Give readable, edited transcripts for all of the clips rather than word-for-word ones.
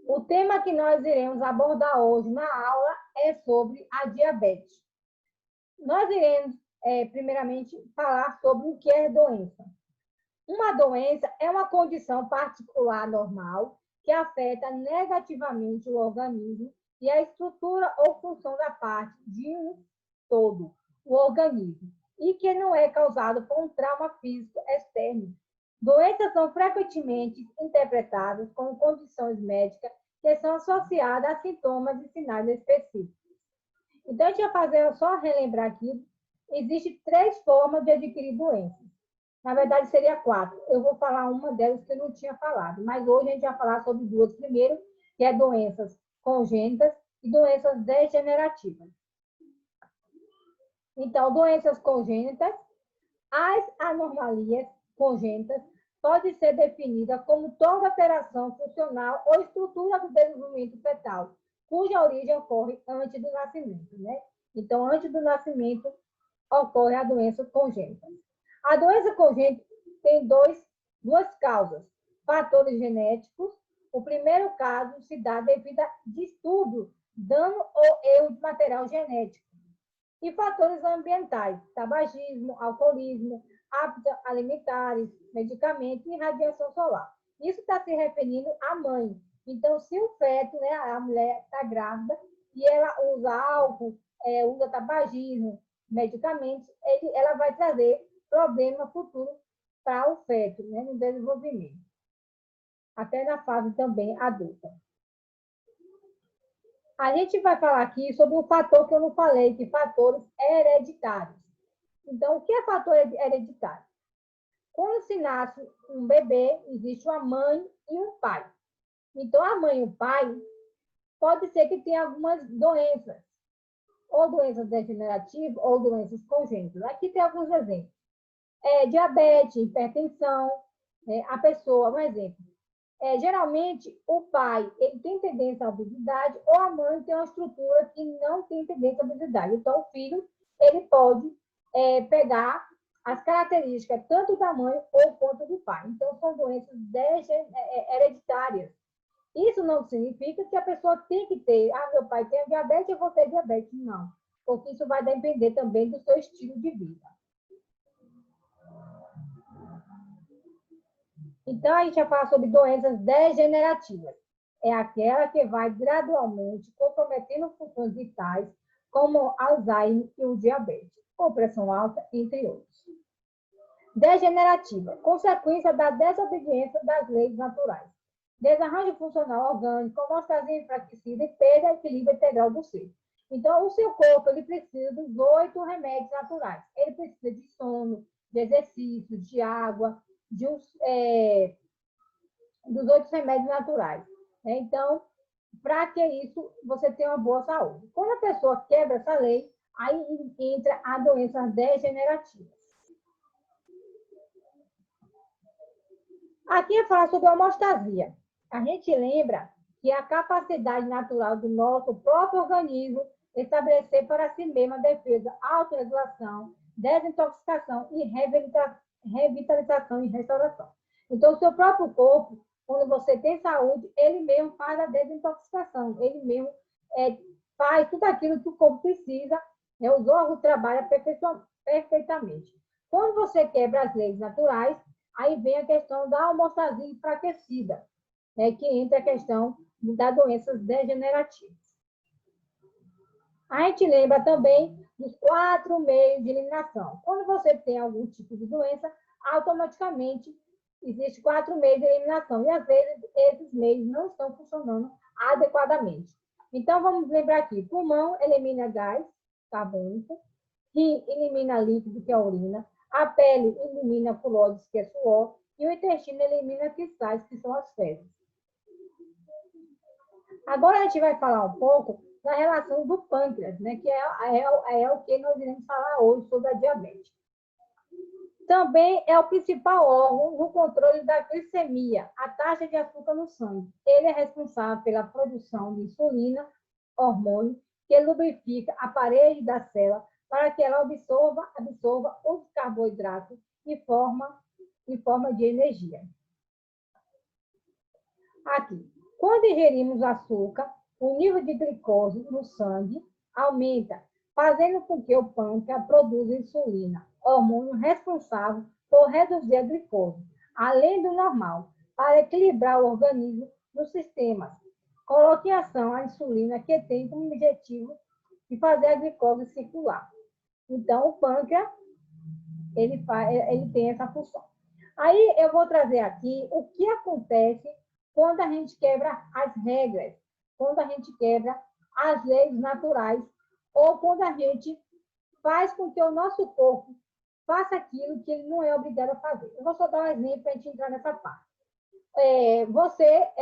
O tema que nós iremos abordar hoje na aula é sobre a diabetes. Nós iremos, primeiramente, falar sobre o que é doença. Uma doença é uma condição particular normal que afeta negativamente o organismo e a estrutura ou função da parte de um todo, o organismo, e que não é causado por um trauma físico externo. Doenças são frequentemente interpretadas como condições médicas que são associadas a sintomas e sinais específicos. Então, a gente vai fazer, só relembrar aqui, existem 3 formas de adquirir doenças. Na verdade, seria 4. Eu vou falar uma delas que eu não tinha falado, mas hoje a gente vai falar sobre 2 primeiro, que é doenças congênitas e doenças degenerativas. Então, doenças congênitas, as anomalias congênitas podem ser definidas como toda alteração funcional ou estrutura do desenvolvimento fetal, cuja origem ocorre antes do nascimento, né? Então, antes do nascimento, ocorre a doença congênita. A doença congênita tem duas causas, fatores genéticos. O primeiro caso se dá devido a distúrbio, dano ou erro de material genético. E fatores ambientais, tabagismo, alcoolismo, hábitos alimentares, medicamentos e radiação solar. Isso está se referindo à mãe. Então, se o feto, né, a mulher está grávida e ela usa álcool, usa tabagismo, medicamentos, ela vai trazer problema futuro para o feto, né, no desenvolvimento. Até na fase também adulta. A gente vai falar aqui sobre um fator que eu não falei, que fatores hereditários. Então, o que é fator hereditário? Quando se nasce um bebê, existe uma mãe e um pai. Então, a mãe e o pai pode ser que tenha algumas doenças, ou doenças degenerativas, ou doenças congênitas. Aqui tem alguns exemplos. Diabetes, hipertensão, a pessoa, um exemplo. Geralmente, o pai ele tem tendência à obesidade ou a mãe tem uma estrutura que não tem tendência à obesidade. Então, o filho ele pode pegar as características tanto da mãe ou quanto do pai. Então, são doenças hereditárias. Isso não significa que a pessoa tem que ter, meu pai tem diabetes, eu vou ter diabetes. Não, porque isso vai depender também do seu estilo de vida. Então, a gente vai falar sobre doenças degenerativas. É aquela que vai gradualmente comprometendo funções vitais, como Alzheimer e o diabetes, ou pressão alta, entre outros. Degenerativa, consequência da desobediência das leis naturais. Desarranjo funcional orgânico, homeostasia enfraquecida e perda de equilíbrio integral do ser. Então, o seu corpo ele precisa dos 8 remédios naturais. Ele precisa de sono, de exercício, de água, dos 8 remédios naturais. Então, para que isso você tenha uma boa saúde. Quando a pessoa quebra essa lei, aí entra a doença degenerativa. Aqui é falar sobre a homeostasia. A gente lembra que é a capacidade natural do nosso próprio organismo estabelecer para si mesmo a defesa, autorregulação, desintoxicação e revitalização e restauração. Então, o seu próprio corpo, quando você tem saúde, ele mesmo faz a desintoxicação, ele mesmo faz tudo aquilo que o corpo precisa, né? Os órgãos trabalham perfeitamente. Quando você quebra as leis naturais, aí vem a questão da homeostasia enfraquecida, né, que entra a questão das doenças degenerativas. A gente lembra também dos 4 meios de eliminação. Quando você tem algum tipo de doença, automaticamente existem 4 meios de eliminação. E, às vezes, esses meios não estão funcionando adequadamente. Então, vamos lembrar aqui. Pulmão elimina gás carbônico, rim elimina líquido, que é a urina, a pele elimina fluidos, que é suor, e o intestino elimina cristais, que são as fezes. Agora a gente vai falar um pouco da relação do pâncreas, né, que é o que nós iremos falar hoje sobre a diabetes. Também é o principal órgão no controle da glicemia, a taxa de açúcar no sangue. Ele é responsável pela produção de insulina, hormônio, que lubrifica a parede da célula para que ela absorva os carboidratos em forma de energia. Aqui. Quando ingerimos açúcar, o nível de glicose no sangue aumenta, fazendo com que o pâncreas produza insulina, hormônio responsável por reduzir a glicose, além do normal, para equilibrar o organismo nos sistemas. Coloque em ação a insulina, que tem como objetivo de fazer a glicose circular. Então, o pâncreas, ele tem essa função. Aí, eu vou trazer aqui o que acontece quando a gente quebra as regras, quando a gente quebra as leis naturais, ou quando a gente faz com que o nosso corpo faça aquilo que ele não é obrigado a fazer. Eu vou só dar um exemplo para a gente entrar nessa parte. Você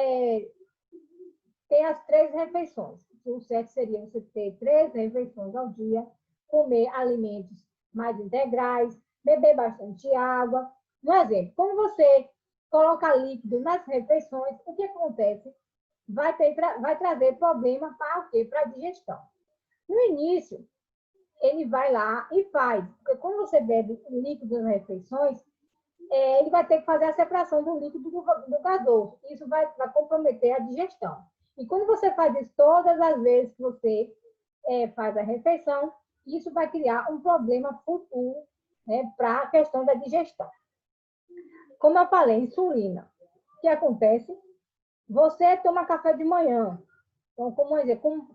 tem as 3 refeições. O certo seria você ter 3 refeições ao dia, comer alimentos mais integrais, beber bastante água. Um exemplo, quando você coloca líquido nas refeições, o que acontece? Vai trazer problema para o quê? Para a digestão. No início, ele vai lá e faz. Porque quando você bebe líquido nas refeições, ele vai ter que fazer a separação do líquido do gasoso. Isso vai comprometer a digestão. E quando você faz isso todas as vezes que você faz a refeição, isso vai criar um problema futuro, né, para a questão da digestão. Como eu falei, insulina. O que acontece? Você toma café de manhã, então,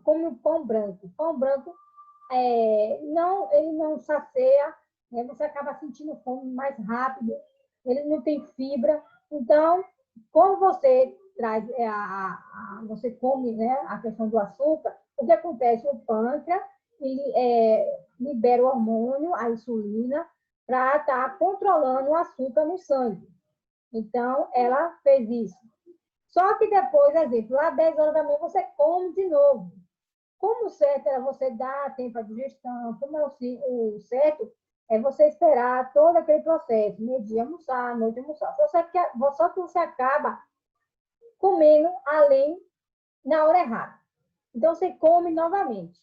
come pão branco. Pão branco, ele não sacia, né? Você acaba sentindo fome mais rápido, ele não tem fibra. Então, como você traz, você come, né, a questão do açúcar, o que acontece? O pâncreas, ele libera o hormônio, a insulina, para estar controlando o açúcar no sangue. Então, ela fez isso. Só que depois, exemplo, lá 10 horas da manhã, você come de novo. Como o certo era você dar tempo à digestão, como o certo é você esperar todo aquele processo, meio-dia almoçar, noite almoçar. Só que você acaba comendo além na hora errada. Então, você come novamente.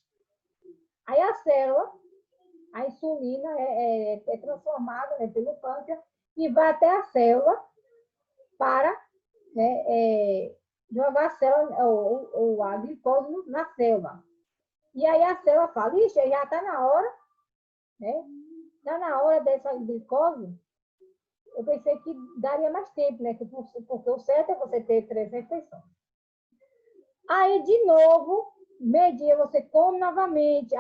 Aí a célula, a insulina é transformada, né, pelo pâncreas e vai até a célula para, né, jogar a célula, ou a glicose na célula. E aí a célula fala, ixi, já está na hora, né? Está na hora dessa glicose. Eu pensei que daria mais tempo, né? Porque o certo é você ter 3 refeições. Aí, de novo, meio-dia você come novamente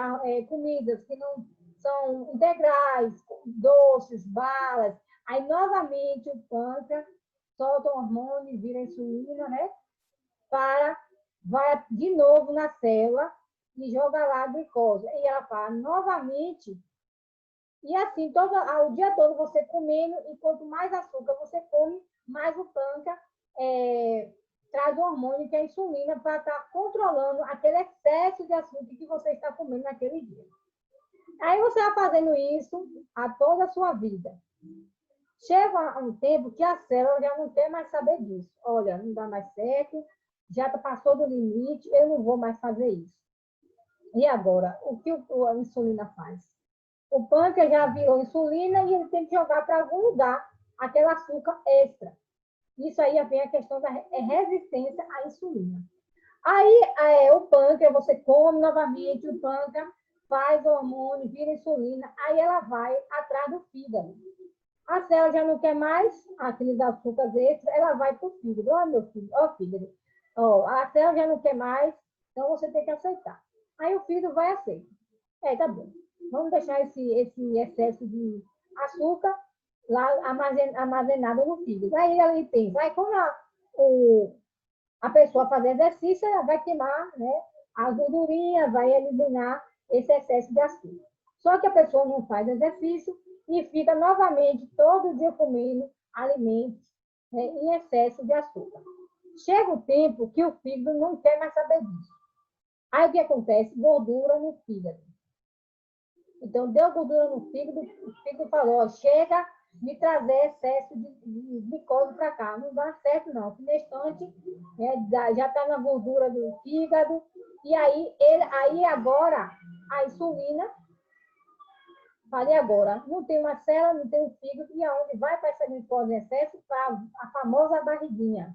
comidas que não são integrais, doces, balas. Aí, novamente, o pâncreas solta o hormônio, vira insulina, né? Vai de novo na célula e joga lá a glicose. E ela fala novamente. E assim, o dia todo você comendo, e quanto mais açúcar você come, mais o pâncreas traz o hormônio, que é a insulina, para estar controlando aquele excesso de açúcar que você está comendo naquele dia. Aí você vai fazendo isso a toda a sua vida. Chega um tempo que a célula já não quer mais saber disso. Olha, não dá mais certo, já passou do limite, eu não vou mais fazer isso. E agora, o que a insulina faz? O pâncreas já virou insulina e ele tem que jogar para algum lugar aquele açúcar extra. Isso aí vem a questão da resistência à insulina. Aí, o pâncreas, você come novamente, o pâncreas faz o hormônio, vira insulina, aí ela vai atrás do fígado. A célula já não quer mais aqueles açúcares extras, ela vai para o fígado. Ó, meu filho, ó, fígado. Ó, a célula já não quer mais, então você tem que aceitar. Aí o fígado vai aceitar. Tá bom. Vamos deixar esse excesso de açúcar lá armazenado no fígado. Aí ele pensa, aí quando a pessoa fazer exercício, ela vai queimar, né, a gordurinha, vai eliminar esse excesso de açúcar. Só que a pessoa não faz exercício e fica novamente todo dia comendo alimentos, né, em excesso de açúcar. Chega o tempo que o fígado não quer mais saber disso. Aí o que acontece? Gordura no fígado. Então, deu gordura no fígado, o fígado falou, chega me trazer excesso de glicose para cá. Não dá certo, não. Nesse instante, já está na gordura do fígado. E aí agora, a insulina, falei agora, não tem uma célula, não tem um fígado, e aonde vai para essa glicose em excesso? Para a famosa barriguinha.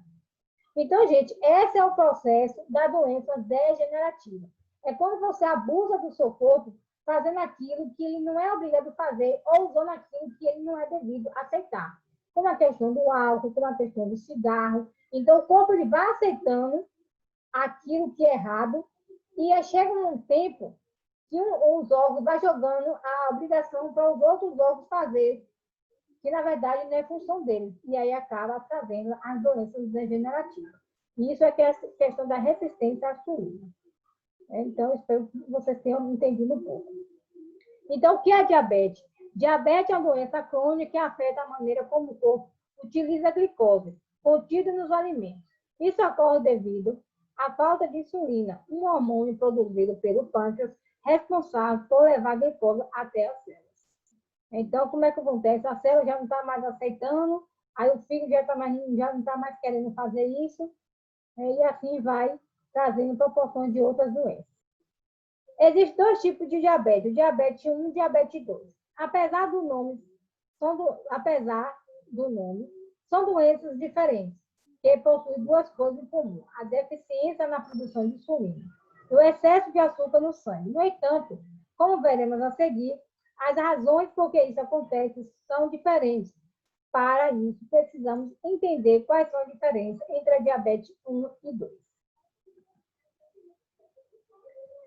Então, gente, esse é o processo da doença degenerativa. É quando você abusa do seu corpo fazendo aquilo que ele não é obrigado a fazer ou usando aquilo que ele não é devido a aceitar. Como a questão do álcool, como a questão do cigarro. Então, o corpo ele vai aceitando aquilo que é errado e chega um tempo que os órgãos vai jogando a obrigação para os outros órgãos fazer, que na verdade não é função deles. E aí acaba trazendo as doenças degenerativas. E isso é que é a questão da resistência à insulina. Então, espero que vocês tenham entendido um pouco. Então, o que é diabetes? Diabetes é uma doença crônica que afeta a maneira como o corpo utiliza a glicose contida nos alimentos. Isso ocorre devido à falta de insulina, um hormônio produzido pelo pâncreas responsável por levar a glicose até as células. Então, como é que acontece? A célula já não está mais aceitando, aí o fígado já não está mais querendo fazer isso, e assim vai trazendo proporções de outras doenças. Existem dois tipos de diabetes, o diabetes 1 e o diabetes 2. Apesar do nome, são doenças diferentes, que possuem duas coisas em comum: a deficiência na produção de insulina e o excesso de açúcar no sangue. No entanto, como veremos a seguir, as razões por que isso acontece são diferentes. Para isso, precisamos entender quais são as diferenças entre a diabetes 1 e 2.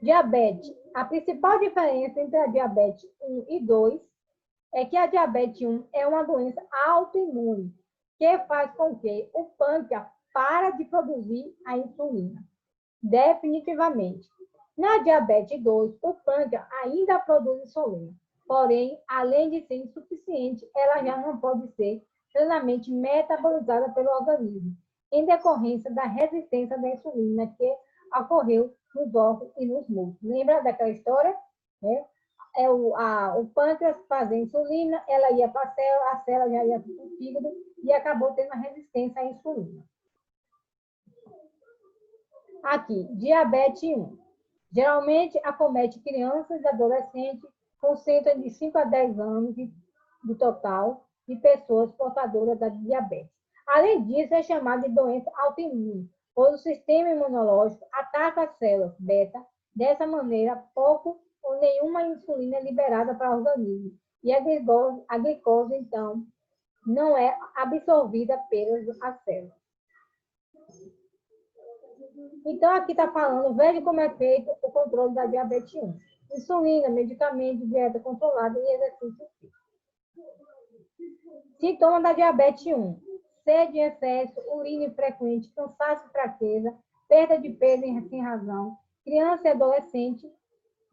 Diabetes. A principal diferença entre a diabetes 1 e 2 é que a diabetes 1 é uma doença autoimune, que faz com que o pâncreas pare de produzir a insulina, definitivamente. Na diabetes 2, o pâncreas ainda produz insulina, porém, além de ser insuficiente, ela já não pode ser plenamente metabolizada pelo organismo, em decorrência da resistência da insulina que ocorreu nos órgãos e nos músculos. Lembra daquela história? O pâncreas fazia insulina, ela ia para a célula já ia para o fígado e acabou tendo a resistência à insulina. Aqui, diabetes 1. Geralmente acomete crianças e adolescentes com cerca de 5 a 10 anos do total de pessoas portadoras da diabetes. Além disso, é chamada de doença autoimune, pois o sistema imunológico ataca as células beta. Dessa maneira, pouco ou nenhuma insulina é liberada para o organismo e a glicose, então, não é absorvida pelas células. Então, aqui está falando, veja como é feito o controle da diabetes 1. Insulina, medicamento, dieta controlada e exercício físico. Sintomas da diabetes 1. Sede em excesso, urina infrequente, cansaço e fraqueza, perda de peso sem razão, criança e adolescente,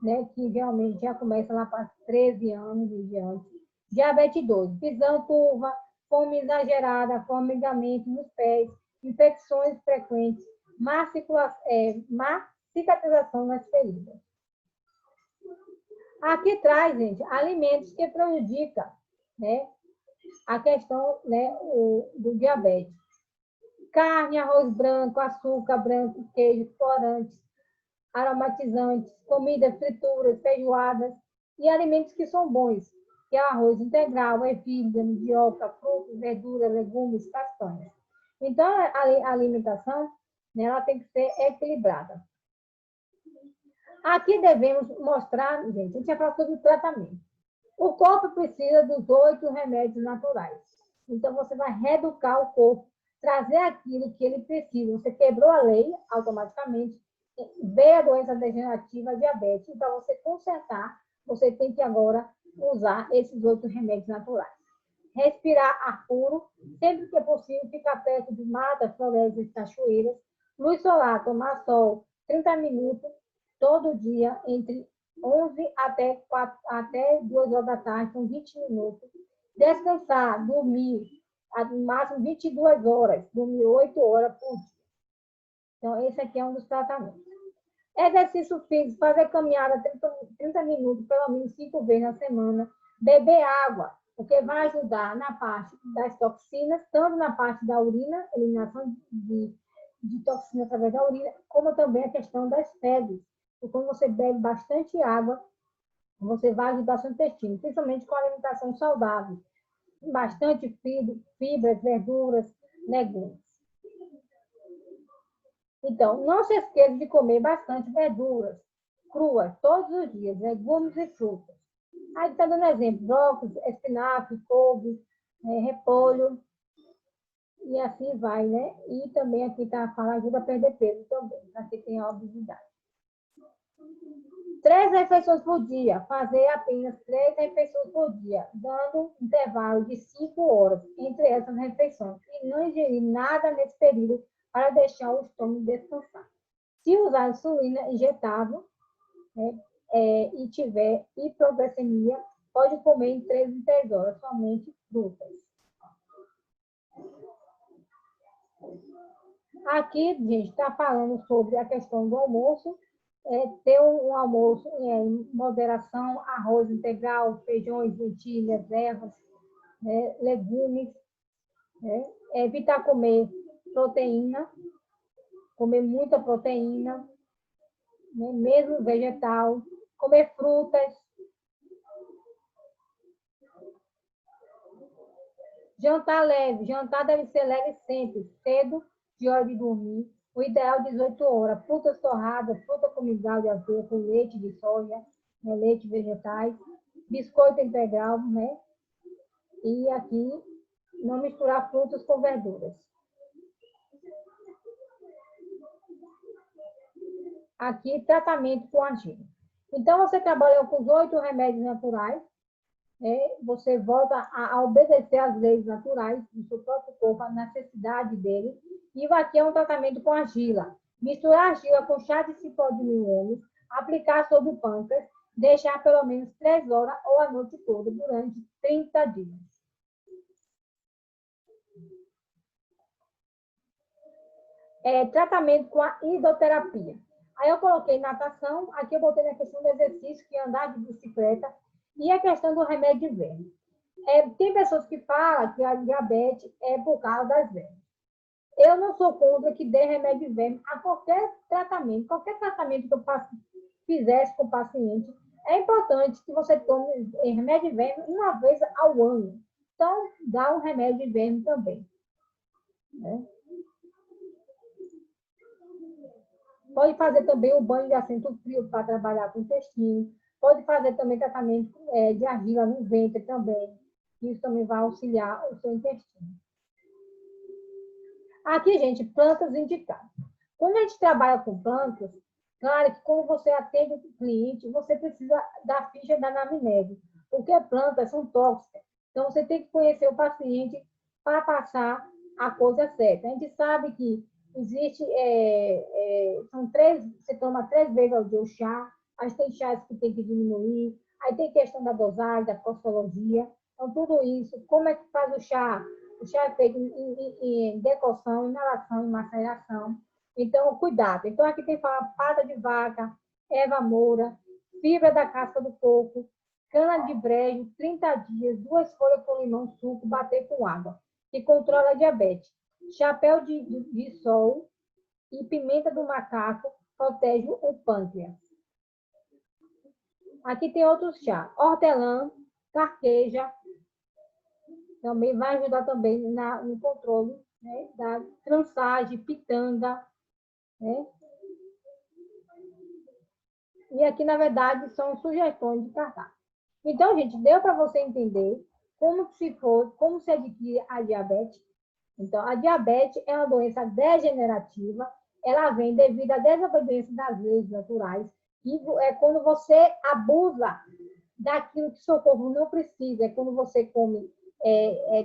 né, que realmente já começa lá para 13 anos e diante. Diabetes 2, visão turva, fome exagerada, formigamento nos pés, infecções frequentes, má cicatrização nas feridas. Aqui traz, gente, alimentos que prejudicam, né, a questão, né, do diabetes. Carne, arroz branco, açúcar branco, queijo, corantes, aromatizantes, comidas, frituras, feijoadas e alimentos que são bons, que é arroz integral, ervilha, mandioca, frutas, verduras, legumes, castanhas. Então, a alimentação, né, ela tem que ser equilibrada. Aqui devemos mostrar, gente, a gente vai falar sobre o tratamento. O corpo precisa dos 8 remédios naturais. Então, você vai reeducar o corpo, trazer aquilo que ele precisa. Você quebrou a lei automaticamente, veio a doença degenerativa, a diabetes. Para você consertar, você tem que agora usar esses 8 remédios naturais. Respirar ar puro, sempre que é possível, ficar perto de matas, florestas e cachoeiras. Luz solar, tomar sol 30 minutos todo dia, entre 11 até 2 horas da tarde, são 20 minutos. Descansar, dormir, no máximo 22 horas, dormir 8 horas por dia. Então, esse aqui é um dos tratamentos. Exercício físico, fazer caminhada 30 minutos, pelo menos 5 vezes na semana. Beber água, porque vai ajudar na parte das toxinas, tanto na parte da urina, eliminação de toxinas através da urina, como também a questão das fezes. E quando você bebe bastante água, você vai ajudar seu intestino, principalmente com a alimentação saudável. Bastante fibras, verduras, legumes. Então, não se esqueça de comer bastante verduras cruas todos os dias, legumes e frutas. Aí está dando exemplo, brócolis, espinafre, couve, repolho, e assim vai, né? E também aqui está falando ajuda a perder peso também, para quem tem obesidade. 3 refeições por dia, fazer apenas 3 refeições por dia, dando um intervalo de 5 horas entre essas refeições e não ingerir nada nesse período para deixar o estômago descansar. Se usar insulina injetável, né, e tiver hipoglicemia, pode comer em 3 em 3 horas, somente frutas. Aqui, gente, está falando sobre a questão do almoço, ter um almoço em moderação, arroz integral, feijões, lentilhas, ervas, legumes, evitar comer proteína, comer muita proteína, mesmo vegetal, comer frutas, jantar leve, jantar deve ser leve sempre, cedo, de hora de dormir, o ideal 18 horas, frutas torradas, fruta com migal de aveia, com leite de soja, leite vegetais, biscoito integral, né? E aqui, não misturar frutas com verduras. Aqui, tratamento com argila. Então, você trabalhou com os 8 remédios naturais, você volta a obedecer às leis naturais do seu próprio corpo, a necessidade dele. E aqui é um tratamento com argila. Misturar argila com chá de cipó de milhomes, aplicar sobre o pâncreas, deixar pelo menos 3 horas ou a noite toda, durante 30 dias. Tratamento com a hidroterapia. Aí eu coloquei natação, aqui eu botei na questão do exercício, que é andar de bicicleta, e a questão do remédio de verme. Tem pessoas que falam que a diabetes é por causa das vermes. Eu não sou contra que dê remédio de verme a qualquer tratamento que eu fizesse com o paciente. É importante que você tome remédio de verme uma vez ao ano. Então, dá um remédio de verme também. Né? Pode fazer também o banho de assento frio para trabalhar com o intestino. Pode fazer também tratamento de argila no ventre também. Isso também vai auxiliar o seu intestino. Aqui, gente, plantas indicadas. Quando a gente trabalha com plantas, claro que quando você atende o cliente, você precisa da ficha da anamnese, porque plantas são tóxicas. Então, você tem que conhecer o paciente para passar a coisa certa. A gente sabe que existe, você toma 3 vezes ao dia o chá, mas tem chás que tem que diminuir, aí tem questão da dosagem, da posologia. Então, tudo isso, como é que faz o chá? O chá é feito em decoção, inalação e maceração. Então, cuidado. Então, aqui tem pata de vaca, erva moura, fibra da casca do coco, cana de brejo, 30 dias, 2 folhas com limão, suco, bater com água, que controla a diabetes. Chapéu de sol e pimenta do macaco protege o pâncreas. Aqui tem outros chá. Hortelã, carqueja, também vai ajudar também no controle, né, da trançagem, pitanga, né? E aqui, na verdade, são sugestões de cardápio. Então, gente, deu para você entender como se adquire a diabetes. Então, a diabetes é uma doença degenerativa, ela vem devido à desobediência das leis naturais, e é quando você abusa daquilo que seu corpo não precisa, é quando você come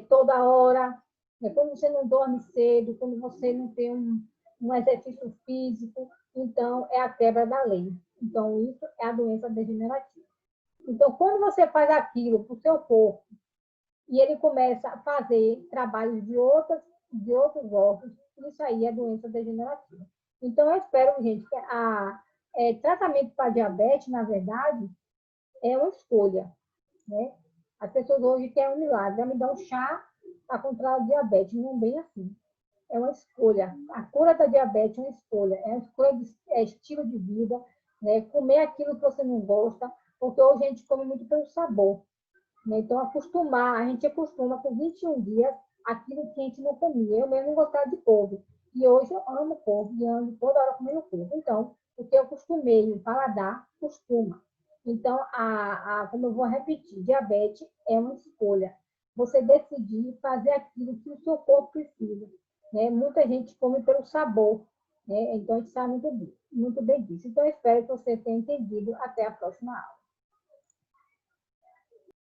toda hora, é quando você não dorme cedo, quando você não tem um exercício físico, então é a quebra da lei. Então, isso é a doença degenerativa. Então, quando você faz aquilo para o seu corpo e ele começa a fazer trabalhos de outros órgãos, isso aí é doença degenerativa. Então, eu espero, gente, que tratamento para diabetes, na verdade, é uma escolha, né? As pessoas hoje querem um milagre, vai me dar um chá para controlar o diabetes, não bem assim. É uma escolha. A cura da diabetes é uma escolha. É uma escolha de estilo de vida, né? Comer aquilo que você não gosta, porque hoje a gente come muito pelo sabor. Né? Então, a gente acostuma com 21 dias aquilo que a gente não comia. Eu mesmo não gostava de couve. E hoje eu amo couve e ando toda hora comendo couve. Então, o que eu costumei, o paladar costuma. Então, como eu vou repetir, diabetes é uma escolha. Você decidir fazer aquilo que o seu corpo precisa. Né? Muita gente come pelo sabor, né? Então, a gente sabe muito bem disso. Então, eu espero que você tenha entendido. Até a próxima aula.